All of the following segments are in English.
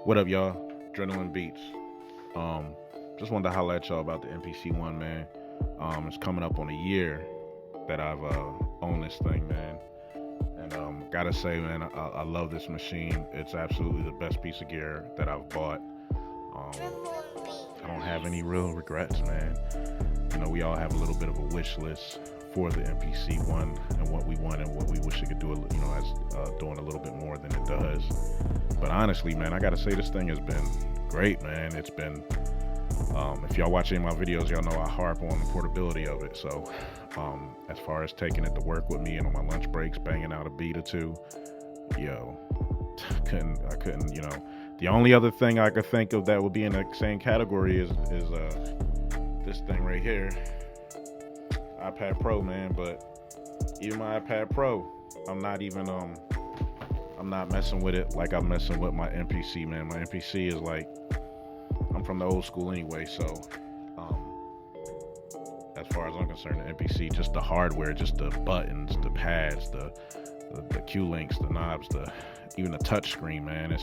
What up, y'all? Adrenaline Beats. Um, just wanted to holler at y'all about the MPC One, man. It's coming up on a year that I've owned this thing, man. And gotta say, man, I love this machine. It's absolutely the best piece of gear that I've bought. I don't have any real regrets, man. You know, we all have a little bit of a wish list for the MPC One and what we want and what we wish it could do, you know, as doing a little bit more than it does. But honestly, man, I gotta say this thing has been great, man. It's been, if y'all watch any of my videos, y'all know I harp on the portability of it. So, as far as taking it to work with me and on my lunch breaks, banging out a beat or two, yo, I couldn't, you know. The only other thing I could think of that would be in the same category is this thing right here, iPad Pro, man. But even my iPad Pro, I'm not messing with it like I'm messing with my MPC, man. My MPC is like, I'm from the old school anyway, so as far as I'm concerned, the MPC, just the hardware, just the buttons, the pads, the Q links, the knobs, even the touch screen, man. It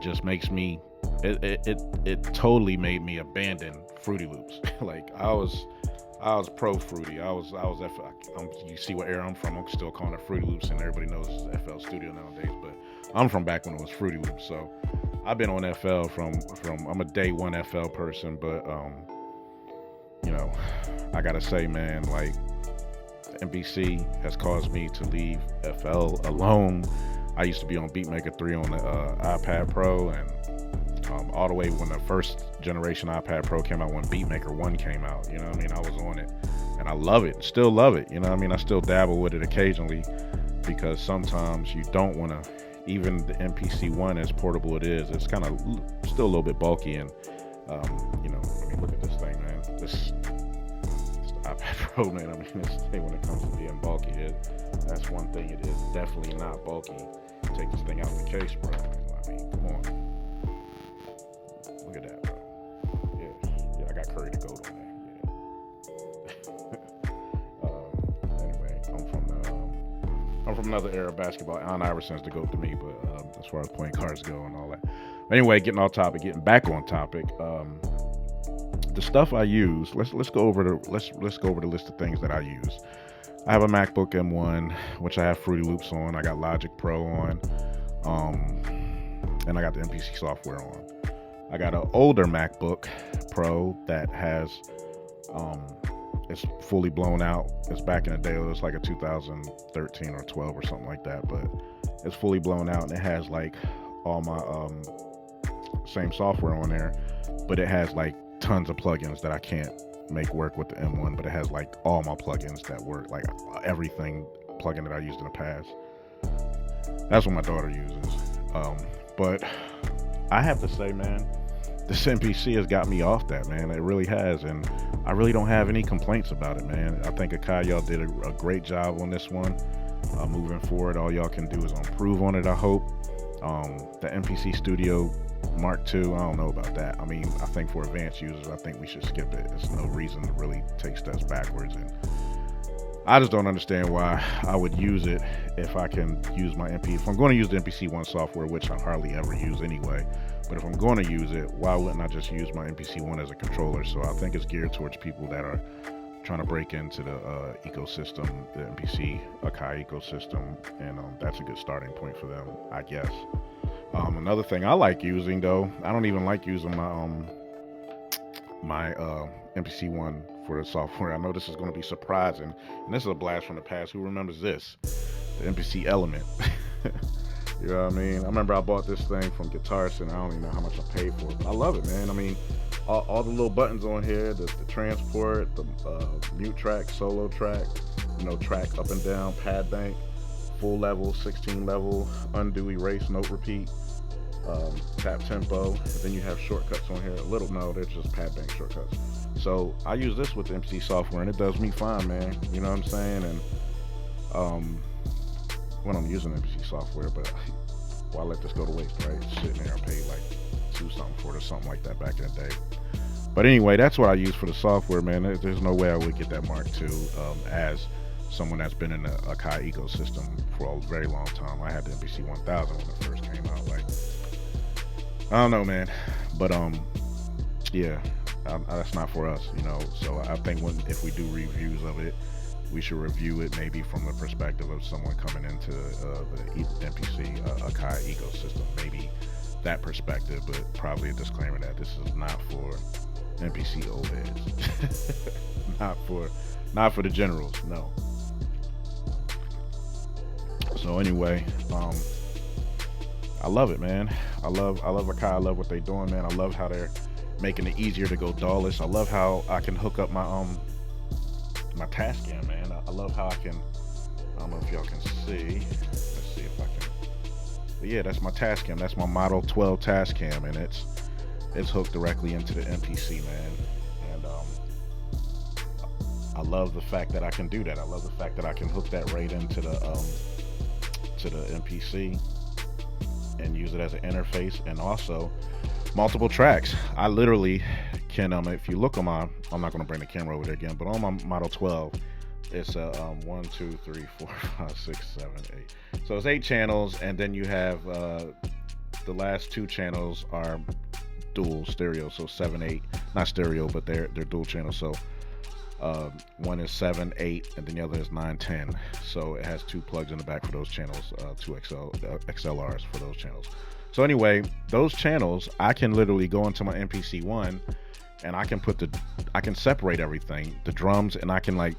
just makes me, it totally made me abandon Fruity Loops. Like I was pro Fruity. You see what era I'm from. I'm still calling it Fruity Loops, and everybody knows it's FL Studio nowadays. But I'm from back when it was Fruity Loops. So I've been on FL from I'm a day one FL person. But you know, I gotta say, man, like MPC has caused me to leave FL alone. I used to be on Beatmaker 3 on the iPad Pro, and all the way when the first generation iPad Pro came out, when Beatmaker 1 came out, you know what I mean? I was on it, and I love it, still love it, you know what I mean? I still dabble with it occasionally, because sometimes you don't want to, even the MPC One, as portable it is, it's kind of still a little bit bulky, and you know, I mean, look at this thing, man. This iPad Pro, man, I mean, this thing, when it comes to being bulky, that's one thing. It is definitely not bulky. Take this thing out of the case, bro. I mean, come on. Look at that, bro. Yeah, I got Curry to goat on there. Yeah. Anyway, I'm from another era of basketball. Allen Iverson's the goat to me, but as far as point guards go and all that. Anyway, getting back on topic. The stuff I use. Let's go over the list of things that I use. I have a MacBook M1, which I have Fruity Loops on. I got Logic Pro on, and I got the MPC software on. I got an older MacBook Pro that has, it's fully blown out. It's back in the day. It was like a 2013 or 12 or something like that, but it's fully blown out, and it has like all my same software on there, but it has like tons of plugins that I can't make work with the M1, but it has like all my plugins that work, like everything plugin that I used in the past. That's what my daughter uses. But I have to say, man, this MPC has got me off that, man. It really has, and I really don't have any complaints about it, man. I think Akai, y'all did a great job on this one. Moving forward, all y'all can do is improve on it, I hope. The MPC Studio Mark II, I don't know about that. I mean, I think for advanced users, I think we should skip it. There's no reason to really take steps backwards, and I just don't understand why I would use it if I can use my MP. If I'm going to use the MPC One software, which I hardly ever use anyway, but if I'm going to use it, why wouldn't I just use my MPC One as a controller? So I think it's geared towards people that are trying to break into the ecosystem, the MPC Akai ecosystem, and that's a good starting point for them, I guess. Another thing I like using, though, I don't even like using my MPC One for the software. I know this is going to be surprising, and this is a blast from the past. Who remembers this? The MPC Element. You know what I mean? I remember I bought this thing from Guitarist, and I don't even know how much I paid for it, but I love it, man. I mean, all the little buttons on here, the transport, the mute track, solo track, you know, track up and down, pad bank, full level, 16 level, undo, erase, note repeat, tap tempo. And then you have shortcuts on here. They're just pad bank shortcuts. So I use this with the MC software, and it does me fine, man. You know what I'm saying? And when I'm using MC software, but why let this go to waste, right? Sitting there, I paid like $2 something for it or something like that back in the day. But anyway, that's what I use for the software, man. There's no way I would get that Mark II as someone that's been in the Akai ecosystem for a very long time. I had the MPC 1000 when it first came out, like I don't know, man. But yeah, that's not for us, you know. So I think if we do reviews of it, we should review it maybe from the perspective of someone coming into the MPC Akai ecosystem. Maybe that perspective, but probably a disclaimer that this is not for MPC OLEDs. not for the generals. No. So anyway, I love it, man. I love Akai. I love what they're doing, man. I love how they're making it easier to go DAWless. I love how I can hook up my Tascam, man. I love how I can. I don't know if y'all can see. Let's see if I can. But yeah, that's my Tascam. That's my Model 12 Tascam, and it's hooked directly into the MPC, man. And I love the fact that I can do that. I love the fact that I can hook that right into the MPC and use it as an interface, and also multiple tracks. I literally can, if you look on I'm not going to bring the camera over there again, but on my Model 12, it's 1, 2, 3, 4, 5, 6, 7, 8. So it's 8 channels, and then you have the last 2 channels are dual stereo, so 7, 8, not stereo, but they're dual channels. So one is 7, 8, and then the other is 9, 10. So it has 2 plugs in the back for those channels, 2 XLRs for those channels. So anyway, those channels, I can literally go into my MPC One, and I can separate everything, the drums, and I can like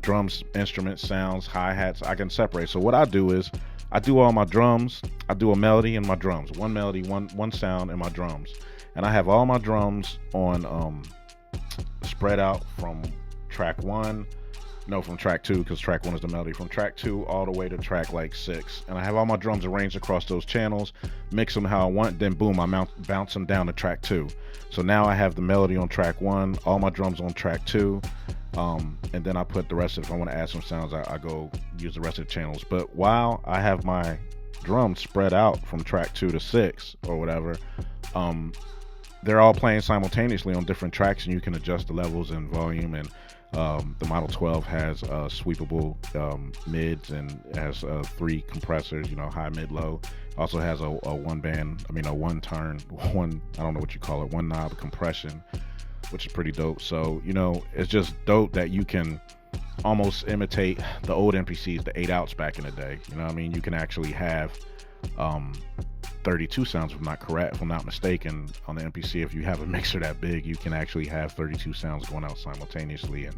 drums, instruments, sounds, hi-hats, I can separate. So what I do is I do all my drums, I do a melody and my drums, one melody, one sound, and my drums. And I have all my drums on spread out from track 1, no, from track 2, because track 1 is the melody, from track 2 all the way to track like 6. And I have all my drums arranged across those channels, mix them how I want, then boom, I bounce them down to track 2. So now I have the melody on track 1, all my drums on track 2, and then I put the rest of, if I want to add some sounds, I go use the rest of the channels. But while I have my drums spread out from track 2 to 6 or whatever, they're all playing simultaneously on different tracks, and you can adjust the levels and volume. And the Model 12 has sweepable mids, and has 3 compressors, you know, high, mid, low. Also has a one turn, I don't know what you call it, one knob compression, which is pretty dope. So, you know, it's just dope that you can almost imitate the old MPCs, the 8 outs back in the day. You know what I mean? You can actually have 32 sounds, if I'm not mistaken, on the MPC. If you have a mixer that big, you can actually have 32 sounds going out simultaneously and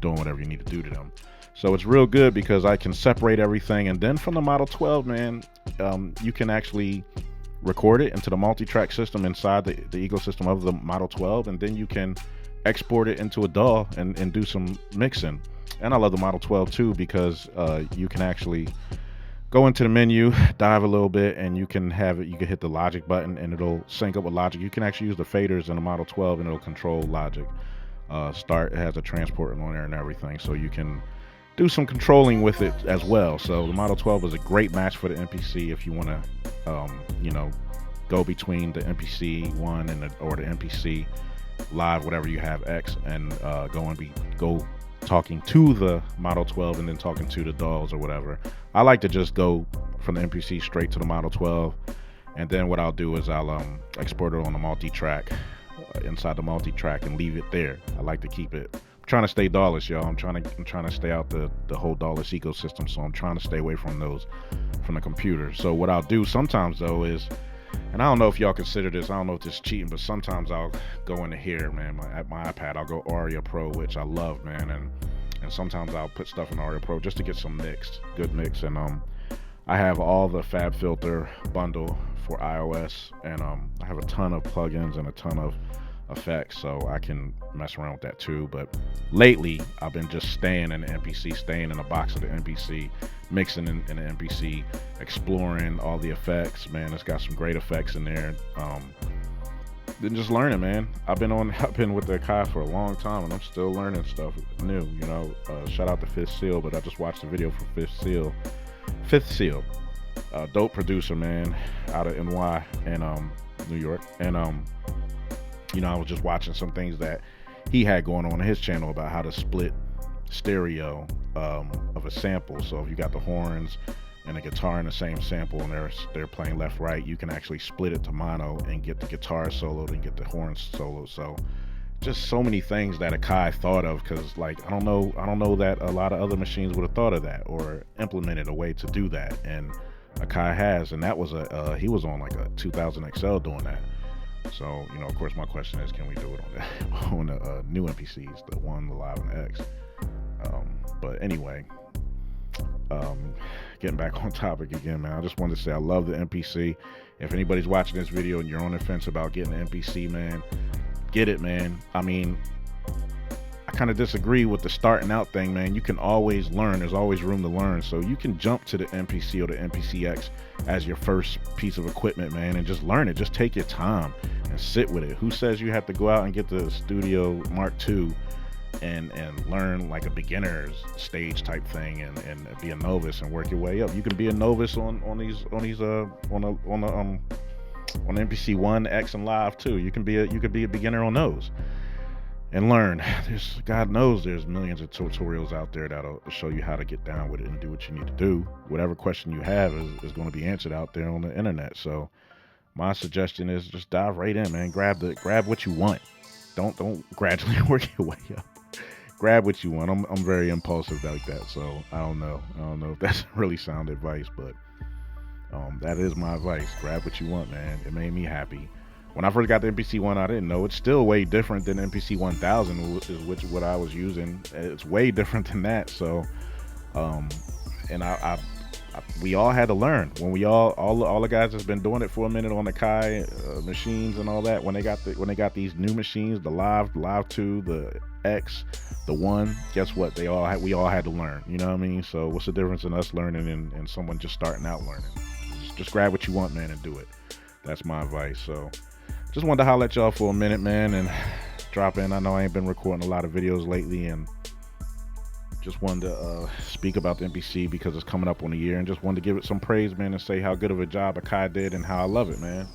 doing whatever you need to do to them. So it's real good because I can separate everything. And then from the Model 12, man, you can actually record it into the multi-track system inside the ecosystem of the Model 12, and then you can export it into a DAW and do some mixing. And I love the Model 12 too, because you can actually go into the menu, dive a little bit, and you can hit the Logic button and it'll sync up with Logic. You can actually use the faders in the Model 12 and it'll control Logic. It has a transport on there and everything, so you can do some controlling with it as well. So the Model 12 is a great match for the MPC if you want to, go between the MPC One or the MPC Live, whatever you have X, and go talking to the Model 12 and then talking to the DAWs or whatever. I like to just go from the MPC straight to the Model 12, and then what I'll do is I'll export it on the multi-track, inside the multi-track, and leave it there. I like to keep it. I'm trying to stay DAWless, y'all. I'm trying to stay out the whole DAWless ecosystem, so I'm trying to stay away from the computer. So what I'll do sometimes though is, and I don't know if y'all consider this, I don't know if this is cheating, but sometimes I'll go into here, man, at my iPad, I'll go Aria Pro, which I love, man, and sometimes I'll put stuff in Aria Pro just to get some good mix. And I have all the FabFilter bundle for iOS, and I have a ton of plugins and a ton of effects, so I can mess around with that too. But lately I've been just staying in the MPC, staying in the box of the MPC, mixing in the MPC, exploring all the effects, man. It's got some great effects in there. Then just learning, man. I've been with the Akai for a long time, and I'm still learning stuff new, you know. Shout out to Fifth Seal, but I just watched the video for Fifth Seal, dope producer, man, out of NY and New York. And I was just watching some things that he had going on his channel about how to split stereo of a sample. So if you got the horns, and a guitar in the same sample, and they're playing left right, you can actually split it to mono and get the guitar soloed and get the horn solo. So just so many things that Akai thought of, because like I don't know that a lot of other machines would have thought of that or implemented a way to do that, and Akai has, and that was he was on like a 2000 XL doing that. So of course, my question is, can we do it on that on the new MPCs, the One, the Live, and the X? But anyway, getting back on topic again, man. I just wanted to say I love the MPC. If anybody's watching this video and you're on the fence about getting the MPC, man, get it, man. I mean, I kind of disagree with the starting out thing, man. You can always learn. There's always room to learn. So you can jump to the MPC or the MPCX as your first piece of equipment, man, and just learn it. Just take your time and sit with it. Who says you have to go out and get the Studio Mark II and learn like a beginner's stage type thing and be a novice and work your way up? You can be a novice on MPC One, X, and Live too. You could be a beginner on those and learn. God knows there's millions of tutorials out there that'll show you how to get down with it and do what you need to do. Whatever question you have is going to be answered out there on the internet. So my suggestion is just dive right in, man. Grab what you want. Don't gradually work your way up. Grab what you want. I'm very impulsive like that, so I don't know if that's really sound advice, but that is my advice. Grab what you want, man. It made me happy. When I first got the MPC One, I didn't know it's still way different than MPC 1000, which what I was using. It's way different than that. So, and we all had to learn. When we all the guys that's been doing it for a minute on the Kai machines and all that, when they got these new machines, the Live 2, the X, the One, guess what? We all had to learn. You know what I mean? So what's the difference in us learning and someone just starting out learning? Just grab what you want, man, and do it. That's my advice. So just wanted to holler at y'all for a minute, man, and drop in. I know I ain't been recording a lot of videos lately, and just wanted to speak about the MPC because it's coming up on a year, and just wanted to give it some praise, man, and say how good of a job Akai did and how I love it, man.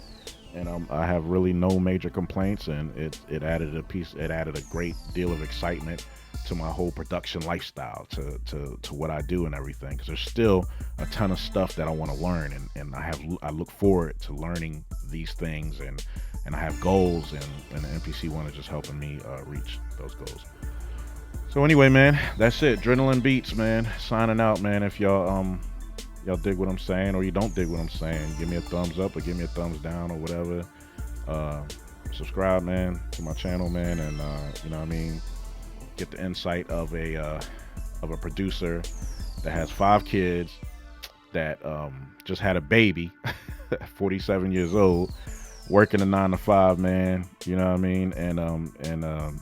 And I have really no major complaints, and it added a great deal of excitement to my whole production lifestyle, to what I do and everything, because there's still a ton of stuff that I want to learn, and I look forward to learning these things, and I have goals, and the MPC One is just helping me reach those goals. So anyway, man, that's it. Adrenaline Beats, man. Signing out, man. If y'all dig what I'm saying, or you don't dig what I'm saying, give me a thumbs up or give me a thumbs down or whatever. Subscribe, man, to my channel, man, and you know what I mean, get the insight of a producer that has 5 kids, that just had a baby, 47 years old, working a 9 to 5, man. You know what I mean, and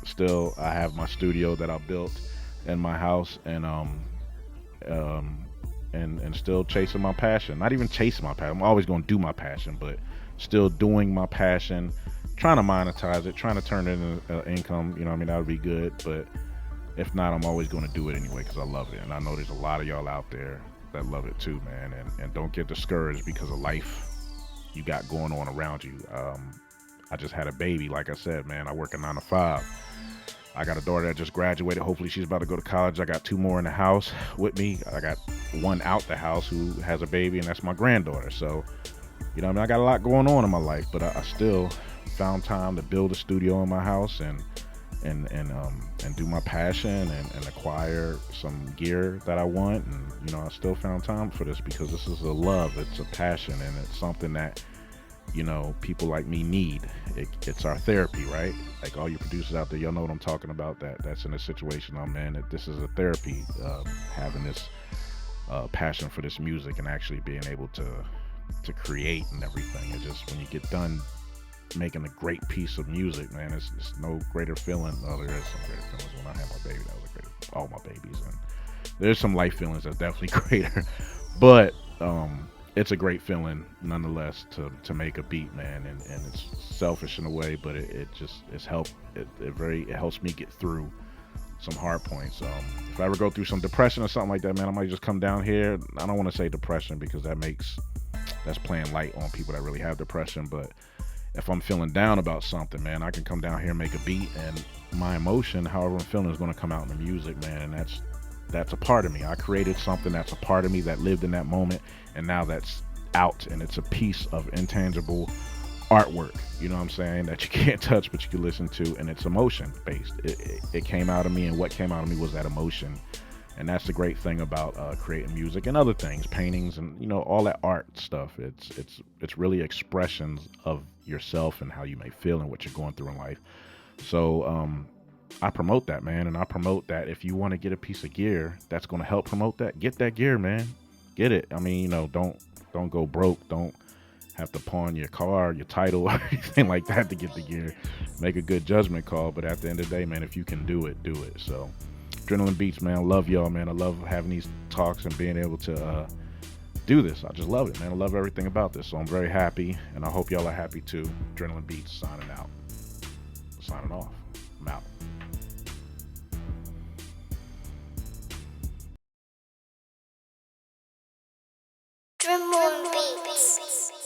still I have my studio that I built in my house, and still chasing my passion. Not even chasing my passion. I'm always going to do my passion, but still doing my passion, trying to monetize it, trying to turn it into income. You know what I mean? That would be good. But if not, I'm always going to do it anyway because I love it. And I know there's a lot of y'all out there that love it too, man. And don't get discouraged because of life you got going on around you. I just had a baby. Like I said, man, I work a 9 to 5. I got a daughter that just graduated. Hopefully she's about to go to college. I got 2 more in the house with me. I got one out the house who has a baby, and that's my granddaughter. So, you know what I mean? I got a lot going on in my life, but I still found time to build a studio in my house and do my passion and acquire some gear that I want. And, you know, I still found time for this because this is a love. It's a passion, and it's something that, you know, people like me need. It's our therapy, right? Like all you producers out there, y'all know what I'm talking about. That's in a situation I'm in. That this is a therapy, having this passion for this music and actually being able to create and everything. It just, when you get done making a great piece of music, man, it's no greater feeling. Oh, there is some greater feelings. When I had my baby, that was a greater. All my babies, and there's some life feelings that's definitely greater. But it's a great feeling nonetheless to make a beat, man, and it's selfish in a way, but it helps me get through some hard points. If I ever go through some depression or something like that, man, I might just come down here. I don't want to say depression because that's playing light on people that really have depression, but if I'm feeling down about something, man, I can come down here and make a beat, and my emotion, however I'm feeling, is going to come out in the music, man, and that's a part of me. I created something that's a part of me that lived in that moment, and now that's out, and it's a piece of intangible artwork. You know what I'm saying? That you can't touch, but you can listen to, and it's emotion based. It came out of me, and what came out of me was that emotion. And that's the great thing about creating music and other things, paintings, and all that art stuff. It's really expressions of yourself and how you may feel and what you're going through in life. So I promote that, man, and I promote that if you want to get a piece of gear that's going to help promote that, get that gear, man. Get it. I mean, don't go broke. Don't have to pawn your car, your title, or anything like that to get the gear. Make a good judgment call, but at the end of the day, man, if you can do it, do it. So, Adrenaline Beats, man, I love y'all, man. I love having these talks and being able to do this. I just love it, man. I love everything about this. So I'm very happy, and I hope y'all are happy too. Adrenaline Beats signing out. Signing off. I'm out. Drum on beats.